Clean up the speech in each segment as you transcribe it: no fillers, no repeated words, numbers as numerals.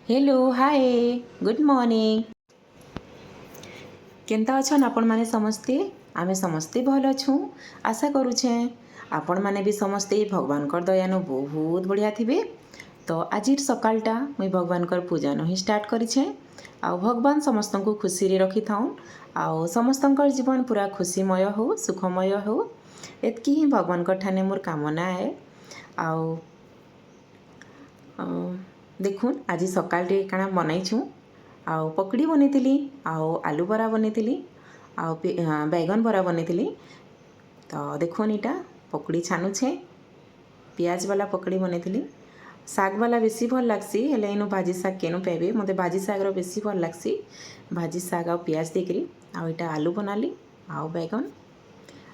Hello hi good morning केनता अछन आपण माने समस्ते आमे समस्ते भल अछू आशा करूछे आपण माने भी समस्ते भगवान कर दयानु बहुत बढ़िया थिबे। तो आज सकालटा मुई भगवान कर पूजा नहीं स्टार्ट करिछे आ भगवान समस्त को खुशी रे रखी थाउन आ समस्त जीवन पूरा खुशीमय हो सुखमय हो एतकी ही भगवान कर ठाने मोर कामना है। आउ देखुन आज सकाल रे काना बनाइछु आउ पकड़ी बनैतिली आउ आलू बरा बनैतिली आउ बैगन बरा बनैतिली। तो देखुन इटा पकड़ी छानुछे पियाज वाला पकड़ी बनैतिली साग वाला बेसी भल लागसी हेले इनु भाजी साग केनु पेबे मते भाजी साग रो बेसी भल लागसी भाजी साग आउ पियाज देकरी आउ इटा आलू बनाली आउ बैगन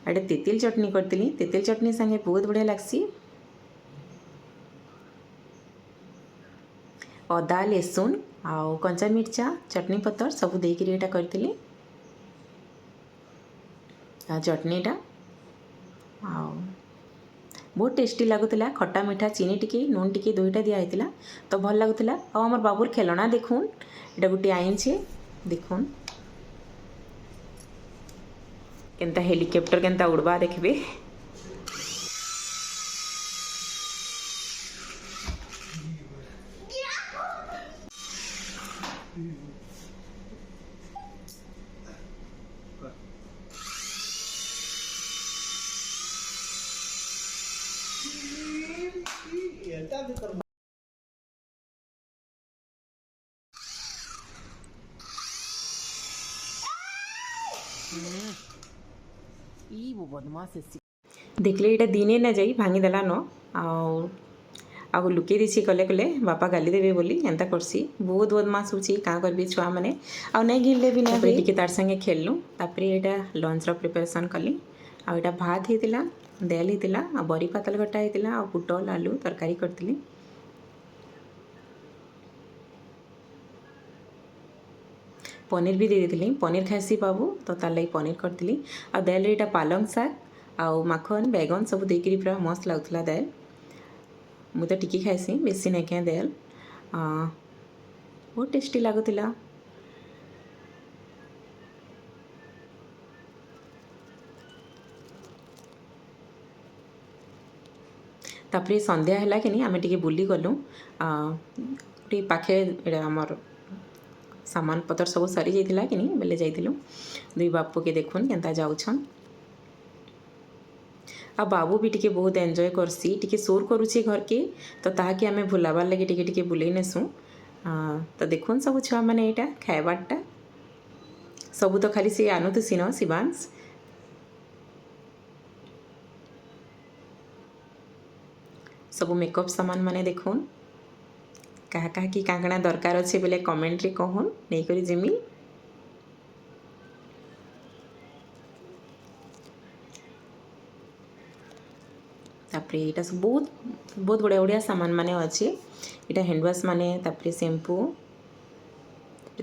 एटा तेतिल चटनी करतिली तेतिल चटनी संगे बहुत बढ़िया लागसी अदा लहसुन आउ कंचा मिर्चा चटनी पत्तर सब देकरी एटा करतिली चटनीटा आउ बहुत टेस्टी लगुला खट्टा मीठा चीनी टिके नून टिके दुईटा दिया होता तो भल लगुला। और आमर बाबूर खेलना देखुन एटा गोटे आईचे देखुन केनता हेलिकप्टर केनता उड़वा देखबे। देखले इटा दिने ना जाई भांगी देला न आउ लुके देसी कले कले बापा गाली देवे बोली एंता करसी बहुत बदमाश होची का करबी छुआ माने आउ नहीं गिनले भी नहीं टिके तार संगे खेललु तापरे एटा लंच रो प्रिपरेशन कली आउ एटा भात हेतिला दाल हेतिला आ बरी पातल गटा हेतिला आ पुटल आलू तरकारी करतिली। पनीर भी दे देती पनीर खासी बाबू तो तार लगी पनीर करती आ दाल रे पालंग साग आउ माखन बैगन सब देकरी पूरा मस्त लगुला दाल मु तो टिकी खाइसी बेसी नहीं क्या दाल बहुत टेस्टी लगुला। तापर संध्या है कि आम टे बुली गलु पाखे आमर सामान पतर सब सरी जाइला कि बेले जाइलु दुई बापू के देखुन केनता जाउछन आ बाबू भी टिके बहुत एंजॉय करसी टिके शोर करुचे घर के तो ताकि आम भुलाबार लगे टिके टिके बुले नेसु तो देखुन सब छुआ मैंने यहाँ खाइबारटा सबू तो खाली सी आनुथुसी न शिवांश सब मेकअप सामान माने देखुन कहा कहा कि कांकणा दरकार अच्छे बोले कमेंट रे कहन नहीं करी जिमी तापरे एटा सब बहुत बहुत बढ़िया बढ़िया सामान माने अच्छे यहाँ हैंड वाश माने तापरे शैम्पू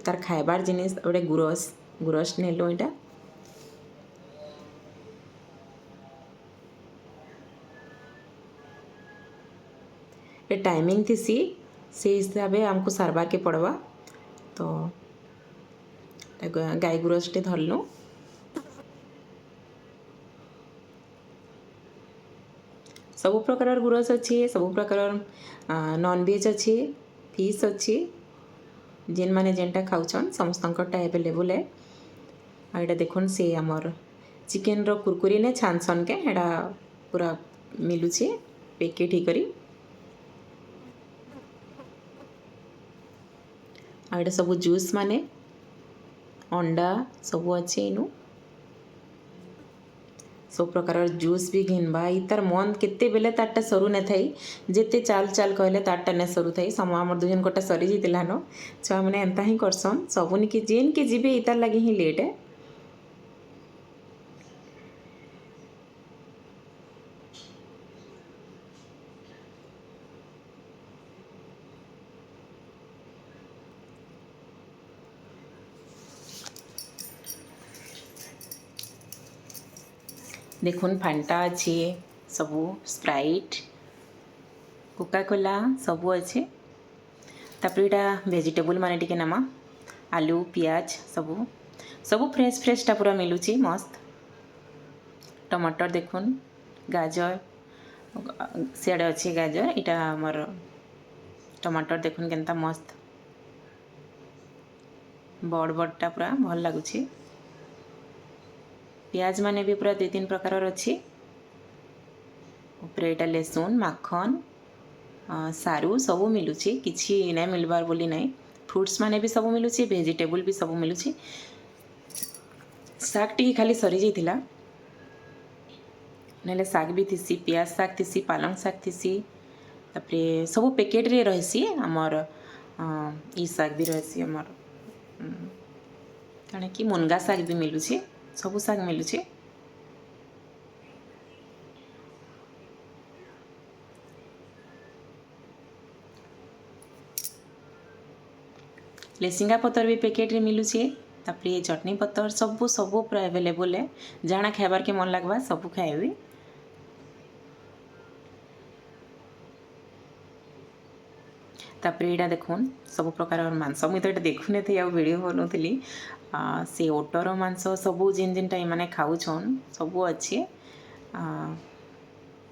तार खाइबार जिनिस गोटे गुरस गुरस नेलु यहाँ ये टाइमिंग थी से हिसाब से आमको सारबार के पड़वा तो गाय गुरस टे धरलु सब प्रकार गुरस अच्छे सब प्रकार नॉन वेज अच्छे फिश अच्छे जेन माने जेनटा खाऊन समस्त एवेलेबल है आ यहाँ देखुन से आमर चिकेन रो कुरकुरी ने छानसन के एटा पूरा मिलुचे पैकेट ही करी आ यहाँ सब जूस माने अंडा सब अच्छे इनु सब प्रकार जूस भी घिनबा इतार मन केते बेले तारटा सरू न थाई जेते चाल चाल कहले तारटा ने सरू थाई सम आमर दुजन गोटा सरी जीतिला न छुआ मैंने एंता ही करसन सबुन के जेन के जीवे इतार लगे ही लेट है। देखुन फांटा अच्छे सबू स्प्राइट कोका कोला सबू अच्छे तापर यहाँ वेजिटेबल माने टिके नमा आलू पियाज सबू सबू फ्रेश फ्रेशटा पूरा मिलूची मस्त। टमाटर देखुन गाजर सियाड़े अच्छी गाजर इटा मोर टमाटर देखुन केनता मस्त बड़ बड़टा पूरा भल लगुच। पियाज माने भी पूरा 2-3 प्रकार अच्छी। उपरे इटा लहसुन माखन सारू सबू मिलूची किछि नहीं मिलबार बोली नहीं। फ्रूट्स माने भी सबू मिलूची वेजिटेबल भी सबू मिलूची। साग टी खाली सरी जाइतिला नले साग भी थिसी पियाज साग थिसी पालंग साग थिसी तापरे सबू पैकेट रे रहसी हमर ई साग भी रहसी हमर कणे कि मुनगा साग भी मिलूची सबू साग मिलूची। लेसिंगा पतर भी पैकेट रे मिलूची तापरे चटनी पतर सबू सबू पूरा अवेलेबल है जाना खाइबार के मन लगवा सबू खाइबी। तापरे यहाँ देखुन सब प्रकार मांस मुझे तो ये देखुने थे वीडियो बनौली से ओटर मांस सबू जिन जिनटा मैंने खाऊन सबू अच्छे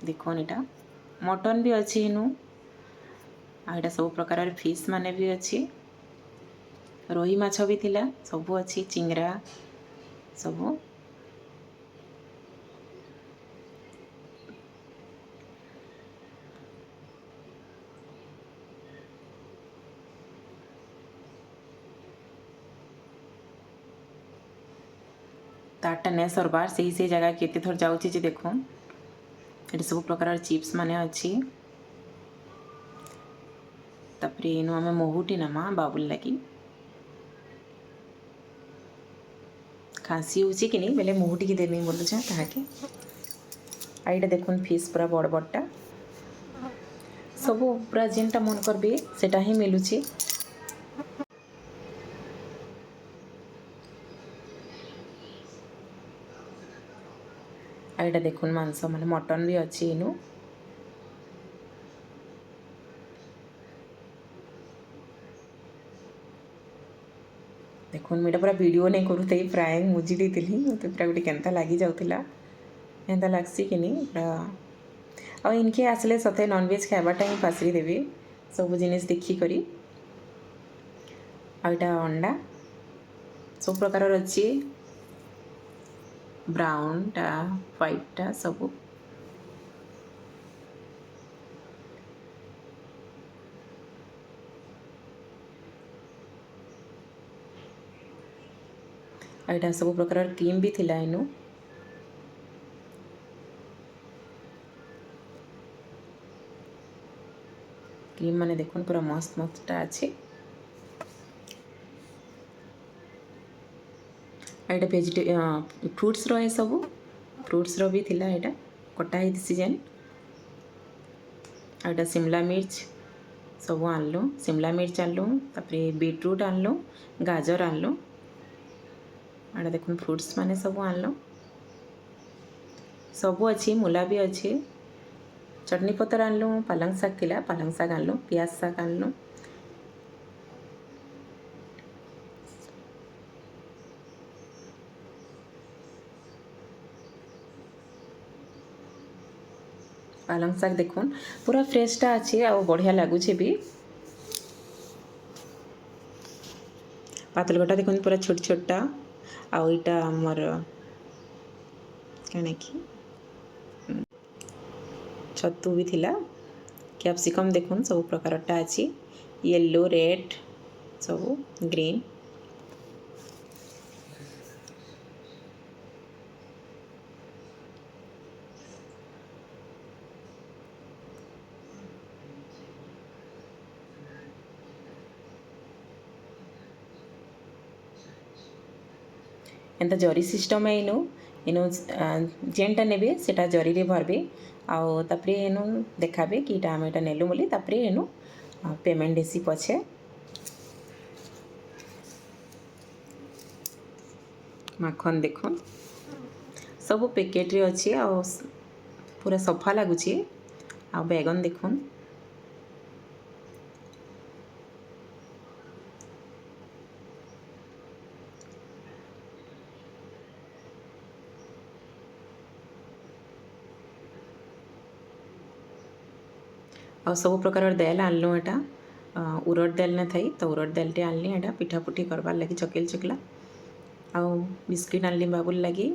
देखुन यहाँ मटन भी अच्छी इनू आटा सब प्रकार फिश माने भी अच्छी रोही माछ भी थिला सबू अच्छी चिंगरा सबू तारटा नहीं सरबार से जगह केते थर जाऊँगी जे देखो ये सब प्रकार चिप्स माने अच्छी। तापरे इनु आमे मोहुटी नमा बाबुल लगी खाँसी होची कि नहीं बेले मोहुटी की देवी बोलुछ ताके आईटा देखुन फिश पूरा बड़ बड़टा सबू पूरा जेनटा मन करबे सेटा ही मिलूची। आईटा देखुन मांस माने मटन भी अच्छी इनु देखुन मुझे पूरा वीडियो नहीं करूँ प्राय मुझी थी मत पूरा गोटे केन्ता लगी जाऊला एंता लगसी कि नहीं पूरा आ इनके आसले सते नॉनवेज खाइबाटा ही पासरी देवी सब जिनिस देखिक आईटा अंडा सब प्रकार अच्छी ब्राउनटा व्हाइटटा सबू आईटा सब प्रकार क्रीम भी थिला इनु क्रीम माने देखुन पूरा मस्त मस्तटा अच्छे। आईटा फ्रूट्स रो है सबू फ्रूट्स रो भी थिला एटा कटा ही सीजन आईटा शिमला मिर्च सबू आनलु शिमला मिर्च आनलु तापरे बीटरूट आनलु गाजर आनलु आड़ा देखुन फ्रूट्स माने सबू आनलु सबू अच्छी मूला भी अच्छी चटनी पतर आनलु पालंग शाग थिला पालंग शाग आनलु पियाज शाग आनलु पालंग शाग देखुन पूरा फ्रेशटा अच्छी आ बढ़िया लगुचे भी पातलगटा देखुन पूरा छोट छोटा आईटा आमर कण कि छतु भी थिला कैप्सिकम देखुन सब प्रकारटा अच्छी येलो रेड सब ग्रीन एंता जरी सिस्टम है इनु इनु जेनटा नेबे सेटा जरी रे भरबे आउ तापरे इनु देखाबे कि इटा हम इटा नेलु बोली तापरे इनु पेमेंट देसी पछे माखन देखुन सब पैकेट रे अच्छी आ पूरा सफा लगुची आ बैगन देखुन आ सब प्रकार दाल आनलु एटा उरड दाल न थी तो उरड दाल टे आनली एटा पिठापुठी करवार लगी चकेल चकला आ बिस्किट आनली बाबुल लगी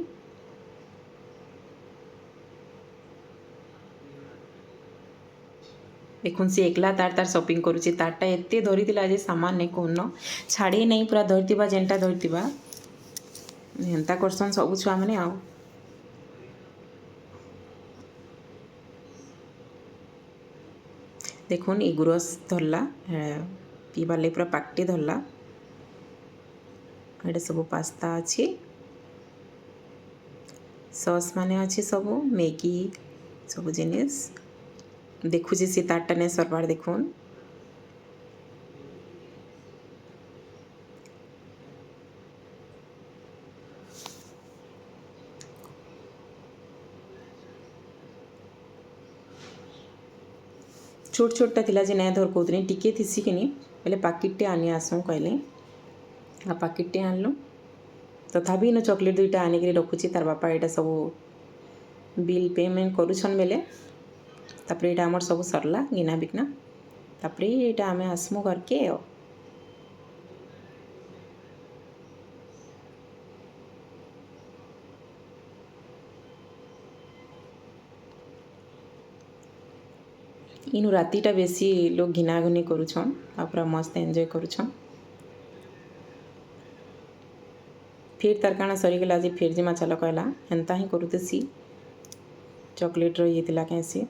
देखुन सी एकला तार तार शॉपिंग करुच्ची तारटा एते धरी आज सामान नहीं कहन छाड़ी नहीं पूरा धरती जेनटा धरती हेन्ता करसन सब छुआ मैंने आ देखुन ये गुरस धरला पीबार लगे पूरा पाकटे धरला ये सब पास्ता अच्छी सॉस माने अच्छी सब मैगी सब जिनिस देखुची सी तारटा नहीं सरबार देखुन छोट छोटा थिला जे नहीं धर कहते टिके थीसी कि बोले पाकिटे आनी आसू कहले आ पाकिटे आनलु तथापि इन चॉकलेट दुईटा आनिक रखुची तार बापा यहाँ सब बिल पेमेंट करुछन बेले तापर यहाँ आमर सब सरला गिना बिकना तापर यहाँ आम आसमु घर के इनु रातीटा बेसी लोग घिना घुनी करुछन आ पूरा मस्त एंजॉय करुछन फिर तार काना सरीगला आज फिर जिमा चल कहला एंता ही करुसी चॉकलेट रही थिला कैसी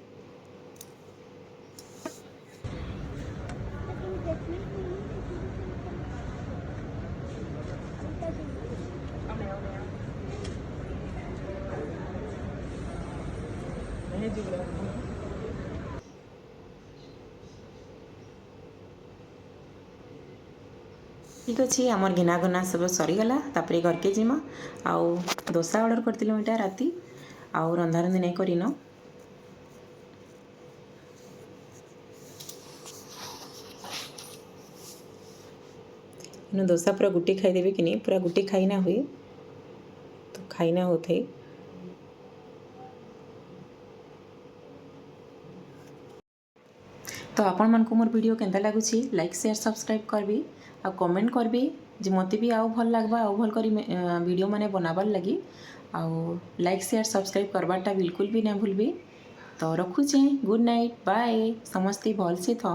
ठीक अच्छे आमर घिना घना सब सरीगला तापर घर के जिमा आउ दोसा ऑर्डर करथिलु इटा राती आउ रंधा रंधी नहीं करिन इनु दोसा पूरा गुटी खाईदेवी कि नहीं पूरा गुटी खाई ना हुए तो खाई ना होते तो आपण मन को मोर वीडियो केंता लागुची लाइक शेयर सब्सक्राइब करबी आ कमेंट करबी जे मते भी आउ भल लागबा आउ भल करी वीडियो माने बनाबार लगी आउ लाइक शेयर सब्सक्राइब करबाटा बिल्कुल भी ना भूलबी तो रखुचे गुड नाइट बाय समस्ते भल से था।